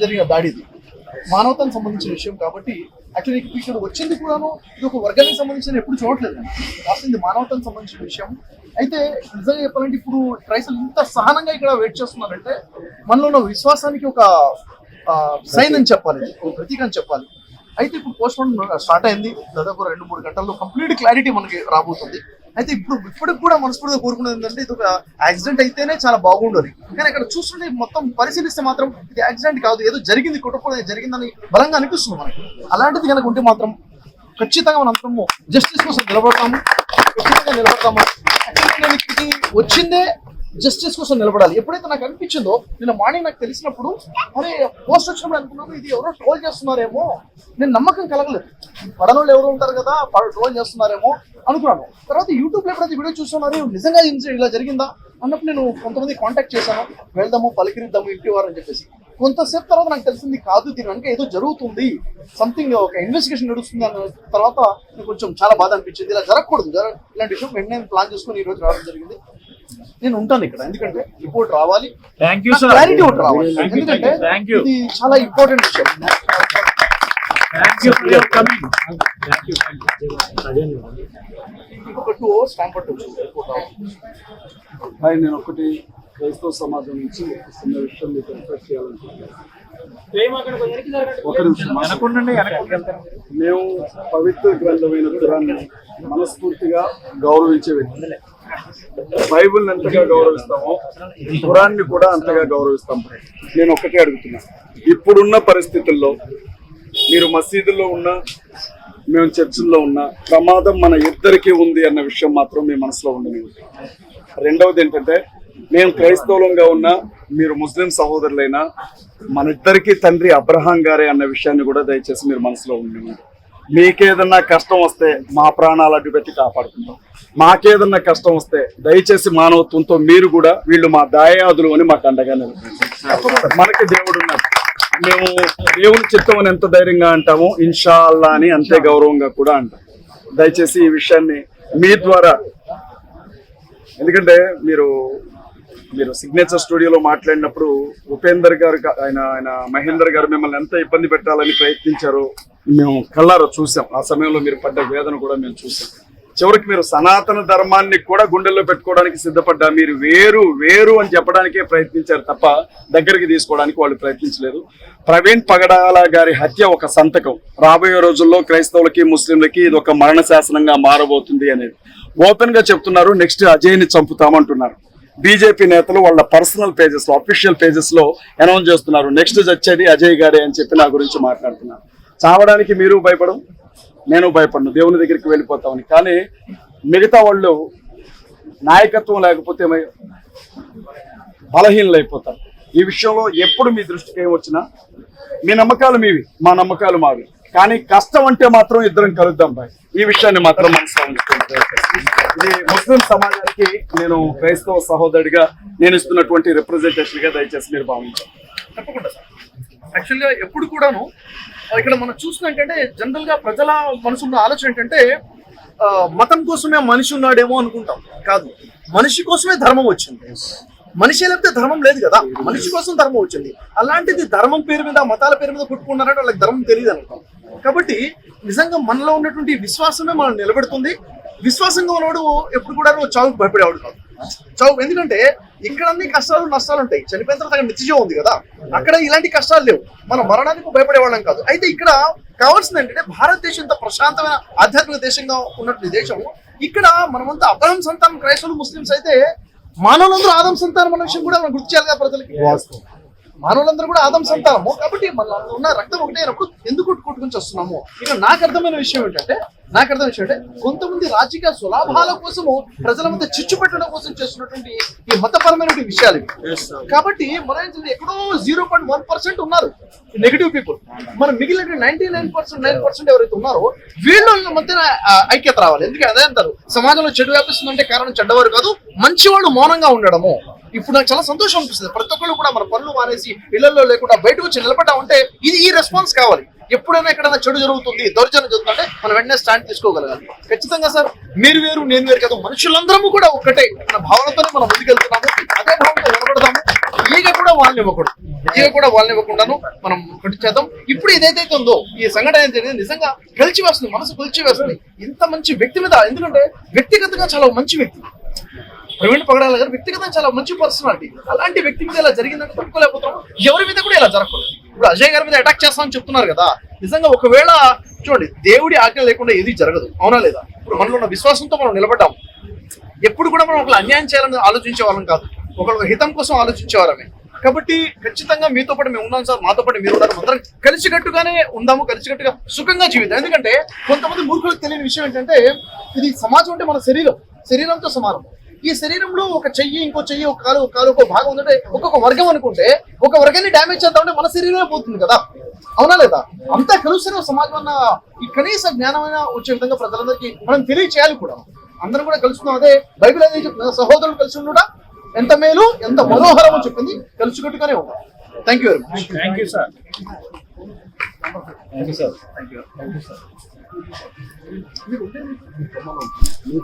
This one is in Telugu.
జరిగిన దాడి ఇది మానవతానికి సంబంధించిన విషయం కాబట్టి యాక్చువల్లీ ఇక్కడ వచ్చింది కూడాను ఇది ఒక వర్గానికి సంబంధించిన ఎప్పుడు చూడట్లేదు రాసింది మానవతానికి సంబంధించిన విషయం. అయితే నిజంగా చెప్పాలంటే ఇప్పుడు ట్రైసల్ ఇంత సహనంగా ఇక్కడ వెయిట్ చేస్తున్నారంటే మనలో ఉన్న విశ్వాసానికి ఒక సైన్ అని చెప్పాలి, ఒక ప్రతీక అని చెప్పాలి. అయితే ఇప్పుడు పోస్ట్ మార్టం స్టార్ట్ అయింది, దాదాపు 2-3 గంటల్లో కంప్లీట్ క్లారిటీ మనకి రాబోతుంది. అయితే ఇప్పటికి కూడా మనస్ఫూర్తిగా కోరుకునేది ఏంటంటే ఇది ఒక యాక్సిడెంట్ అయితేనే చాలా బాగుండదు, కానీ అక్కడ చూస్తుంటే మొత్తం పరిశీలిస్తే మాత్రం ఇది యాక్సిడెంట్ కాదు, ఏదో జరిగింది, కుటుంబం జరిగిందని బలంగా అనిపిస్తుంది మనకి. అలాంటిది కనుక ఉంటే మాత్రం ఖచ్చితంగా మనం అందరము జస్టిస్ కోసం నిలబడతాము, ఖచ్చితంగా నిలబడతాము. నేను ఇక్కడికి వచ్చిందే జస్టిస్ కోసం నిలబడాలి. ఎప్పుడైతే నాకు అనిపించిందో నిన్న మార్నింగ్ నాకు తెలిసినప్పుడు అరే పోస్ట్ వచ్చినప్పుడు అనుకున్నాను ఇది ఎవరో ట్రోల్ చేస్తున్నారేమో, నేను నమ్మకం కలగలేదు. పడనోళ్ళు ఎవరు ఉంటారు కదా ట్రోల్ చేస్తున్నారేమో అనుకున్నాను. తర్వాత యూట్యూబ్లో ఎప్పుడైతే వీడియో చూస్తున్నారు నిజంగా ఇలా జరిగిందా అన్నప్పుడు నేను కొంతమంది కాంటాక్ట్ చేశాను, వెళ్దాము పలికిరిద్దాము ఇంటి వారు అని చెప్పేసి. కొంతసేపు తర్వాత నాకు తెలిసింది కాదు దీని వెనక ఏదో జరుగుతుంది, సంథింగ్ ఒక ఇన్వెస్టిగేషన్ నడుస్తుంది అన్న తర్వాత కొంచెం చాలా బాధ అనిపించింది. ఇలా జరగకూడదు, ఇలాంటి విషయం వెంటనే ప్లాన్ చేసుకుని ఈ రోజు రావడం జరిగింది. నేను ఉంటాను ఇక్కడ ఎందుకంటే రిపోర్ట్ రావాలి, క్లారిటీ ఒకటి రావాలి, ఎందుకంటే ఇది చాలా ఇంపార్టెంట్ విషయం. ఇంకొక 2 hours టైం పట్టొచ్చు రిపోర్ట్ రావాలి. నేను ఒకటి క్రైస్తవ సమాజం నుంచి చిన్న విషయం మీకు రిఫర్ చేయాలనుకుంటున్నాను. ఒక నిమిషం. మేము పవిత్ర గ్రంథమైన ఖురాన్ని మనస్ఫూర్తిగా గౌరవించే వ్యక్తి. బైబిల్ ఎంతగా గౌరవిస్తామో ఖురాన్ని కూడా అంతగా గౌరవిస్తాం. నేను ఒక్కటే అడుగుతున్నా, ఇప్పుడున్న పరిస్థితుల్లో మీరు మసీదుల్లో ఉన్నా మేము చర్చిల్లో ఉన్నా ప్రమాదం మన ఇద్దరికీ ఉంది అన్న విషయం మాత్రం మీ మనసులో ఉండని. రెండవది ఏంటంటే మేము క్రైస్తవులంగా ఉన్నా మీరు ముస్లిం సహోదరులైనా మన ఇద్దరికీ తండ్రి అబ్రహాం గారే అన్న విషయాన్ని కూడా దయచేసి మీరు మనసులో ఉండని. మీకేదన్నా కష్టం వస్తే మా ప్రాణాలు అడ్డు పెట్టి కాపాడుకుంటాం, మాకేదన్నా కష్టం వస్తే దయచేసి మానవత్వంతో మీరు కూడా వీళ్ళు మా దాయాదులు అని మాకు అండగా నిలబడండి. మనకి దేవుడు ఉన్నాడు, మేము దేవుని చిత్తం అని ఎంత ధైర్యంగా అంటామో ఇన్షా అల్లా అని అంతే గౌరవంగా కూడా అంటాం. దయచేసి ఈ విషయాన్ని మీ ద్వారా, ఎందుకంటే మీరు సిగ్నేచర్ స్టూడియోలో మాట్లాడినప్పుడు ఉపేందర్ గారు ఆయన మహేందర్ గారు మిమ్మల్ని ఎంత ఇబ్బంది పెట్టాలని ప్రయత్నించారో మేము కళ్ళారా చూసాం. ఆ సమయంలో మీరు పడ్డ వేదన కూడా మేము చూసాం. చివరికి మీరు సనాతన ధర్మాన్ని కూడా గుండెల్లో పెట్టుకోవడానికి సిద్ధపడ్డా, మీరు వేరు అని చెప్పడానికే ప్రయత్నించారు తప్ప దగ్గరికి తీసుకోవడానికి వాళ్ళు ప్రయత్నించలేదు. ప్రవీణ్ పగడాల గారి హత్య ఒక సంతకం, రాబోయే రోజుల్లో క్రైస్తవులకి ముస్లింలకి ఇది ఒక మరణ శాసనంగా మారబోతుంది అనేది ఓపెన్ గా చెప్తున్నారు. నెక్స్ట్ అజయ్ని చంపుతామంటున్నారు. బీజేపీ నేతలు వాళ్ళ పర్సనల్ పేజెస్ లో, అఫీషియల్ పేజెస్ లో అనౌన్స్ చేస్తున్నారు నెక్స్ట్ చచ్చేది అజయ్ గారే అని చెప్పి నా గురించి మాట్లాడుతున్నారు. చావడానికి మీరు భయపడం, నేను భయపడను, దేవుని దగ్గరికి వెళ్ళిపోతామని. కానీ మిగతా వాళ్ళు నాయకత్వం లేకపోతే బలహీనలు అయిపోతారు. ఈ విషయంలో ఎప్పుడు మీ దృష్టికి ఏమొచ్చినా మీ నమ్మకాలు మీవి, మా నమ్మకాలు మావి, కానీ కష్టం అంటే మాత్రం ఇద్దరం కలుద్దాం బాయ్. ఈ విషయాన్ని మాత్రం మనసులో ఉంచుకోండి. ఇది ముస్లిం సమాజానికి నేను క్రైస్తవ సహోదరుడిగా నేను ఇస్తున్నటువంటి రిప్రజెంటేషన్ గా దయచేసి మీరు భావించారు. తప్పకుండా సార్. యాక్చువల్గా ఎప్పుడు కూడాను ఇక్కడ మనం చూస్తున్నా ఏంటంటే జనరల్ గా ప్రజల మనసున్న ఆలోచన ఏంటంటే మతం కోసమే మనిషి ఉన్నాడేమో అనుకుంటాం. కాదు, మనిషి కోసమే ధర్మం వచ్చింది. మనిషి లేకపోతే ధర్మం లేదు కదా, మనిషి కోసం ధర్మం వచ్చింది. అలాంటిది ధర్మం పేరు మీద, మతాల పేరు మీద కొట్టుకున్నారంటే వాళ్ళకి ధర్మం తెలియదు అనుకుంటాం. కాబట్టి నిజంగా మనలో ఉన్నటువంటి విశ్వాసమే మనం నిలబెడుతుంది. విశ్వాసంగా ఉన్నవాడు ఎప్పుడు కూడా చావుకు భయపడేవాడు కాదు. చావు, ఎందుకంటే ఇక్కడ అన్ని కష్టాలు నష్టాలు ఉంటాయి, చనిపోయిన తర్వాత అక్కడ నిత్యజీవం ఉంది కదా, అక్కడ ఇలాంటి కష్టాలు లేవు, మనం మరణానికి భయపడేవాళ్ళం కాదు. అయితే ఇక్కడ కావాల్సింది ఏంటంటే భారతదేశం ఇంత ప్రశాంతమైన ఆధ్యాత్మిక దేశంగా ఉన్నటువంటి దేశం, ఇక్కడ మనమంతా అబ్రహం సంతానం క్రైస్తవులు ముస్లింస్ అయితే మానవులందరూ ఆదం సంతానం అన్న విషయం కూడా మనం గుర్తు చేయాలి కదా ప్రజలకి. మానవులందరూ కూడా ఆదం సంతానము కాబట్టి మన ఉన్న రక్తం ఒకటే అయినప్పుడు ఎందుకు కొట్టుకొని వస్తున్నాము. ఇక నాకు అర్థమైన విషయం ఏంటంటే కొంతమంది రాజకీయ సులాభాల కోసము ప్రజల మధ్య చిచ్చు పెట్టడం కోసం చేస్తున్నటువంటి ఈ మతపరమైనటువంటి విషయాలు ఇవి. కాబట్టి మన ఎక్కడో 0.1% ఉన్నారు నెగిటివ్ పీపుల్. మనం మిగిలిన 99% ఎవరైతే ఉన్నారో వీళ్ళ మధ్య ఐక్యత రావాలి. ఎందుకంటే అదే అంటారు, సమాజంలో చెడు వ్యాపిస్తుందంటే కారణం చెడ్డవారు కాదు, మంచివాడు మౌనంగా ఉండడము. ఇప్పుడు నాకు చాలా సంతోషం అనిపిస్తుంది, ప్రతి ఒక్కళ్ళు కూడా మన పనులు మానేసి ఇళ్లలో లేకుండా బయటకు వచ్చి నిలబడ్డా ఉంటే ఇది ఈ రెస్పాన్స్ కావాలి. ఎప్పుడైనా ఎక్కడైనా చెడు జరుగుతుంది, దౌర్జన్యం జరుగుతుంటే మనం వెంటనే స్టాండ్ తీసుకోగలగాలి. ఖచ్చితంగా సార్, మీరు వేరు నేను వేరు కాదు, మనుషులందరము కూడా ఒక్కటే మన భావనతోనే మనం ముందుకెళ్తున్నాము. అదే భావనతో నిలబడదాము. ఈగ కూడా కూడా వాళ్ళని ఇవ్వకుండాను మనం కట్టి చేద్దాం. ఇప్పుడు ఏదైతే ఉందో ఈ సంఘటన ఏంటంటే నిజంగా కలిసి వేస్తుంది, మనసు కలిసి వేస్తుంది. ఇంత మంచి వ్యక్తి మీద, ఎందుకంటే వ్యక్తిగతంగా చాలా మంచి వ్యక్తి ప్రవీణ్ పగడాల గారు, వ్యక్తిగతంగా చాలా మంచి పర్సనాలిటీ. అలాంటి వ్యక్తి మీద ఇలా జరిగిందంటే తట్టుకోలేకపోతాం. ఎవరి మీద కూడా ఇలా జరగకూడదు. ఇప్పుడు అజయ్ గారి మీద అటాక్ చేస్తామని చెప్తున్నారు కదా, నిజంగా ఒకవేళ చూడండి దేవుడి ఆజ్ఞ లేకుండా ఏది జరగదు, అవునా లేదా? ఇప్పుడు మనలో ఉన్న విశ్వాసంతో మనం నిలబడ్డాం. ఎప్పుడు కూడా మనం ఒకళ్ళు అన్యాయం చేయాలని ఆలోచించే వాళ్ళం కాదు, ఒకళ్ళ హితం కోసం ఆలోచించేవారమే. కాబట్టి ఖచ్చితంగా మీతో పాటు మేము ఉన్నాం సార్, మాతో పాటు మీరు ఉన్నారు. అందరం కలిసికట్టుగానే ఉందాము, కలిసికట్టుగా సుఖంగా జీవితం. ఎందుకంటే కొంతమంది మూర్ఖులకు తెలియని విషయం ఏంటంటే, ఇది సమాజం అంటే మన శరీరంతో సమానం. ఈ శరీరంలో ఒక చెయ్యి, ఇంకో చెయ్యి, ఒక కాలు ఒక భాగం ఉందంటే ఒక్కొక్క వర్గం అనుకుంటే ఒక వర్గాన్ని డ్యామేజ్ చేద్దామంటే మన శరీరమే పోతుంది కదా, అవునా లేదా? అంతా కలుస్తేనే సమాజం అన్న ఈ కనీస జ్ఞానమైన వచ్చే విధంగా ప్రజలందరికీ మనం తెలియచేయాలి కూడా. అందరం కూడా కలుసుకున్నాం. అదే బైబిల్ అనేది చెప్తుంది, సహోదరులు కలిసి ఉండడా ఎంత మేలు ఎంత మనోహరమో చెప్పింది. కలిసికట్టుగానే ఉంటాం. Thank you very much. Thank you sir. మీరు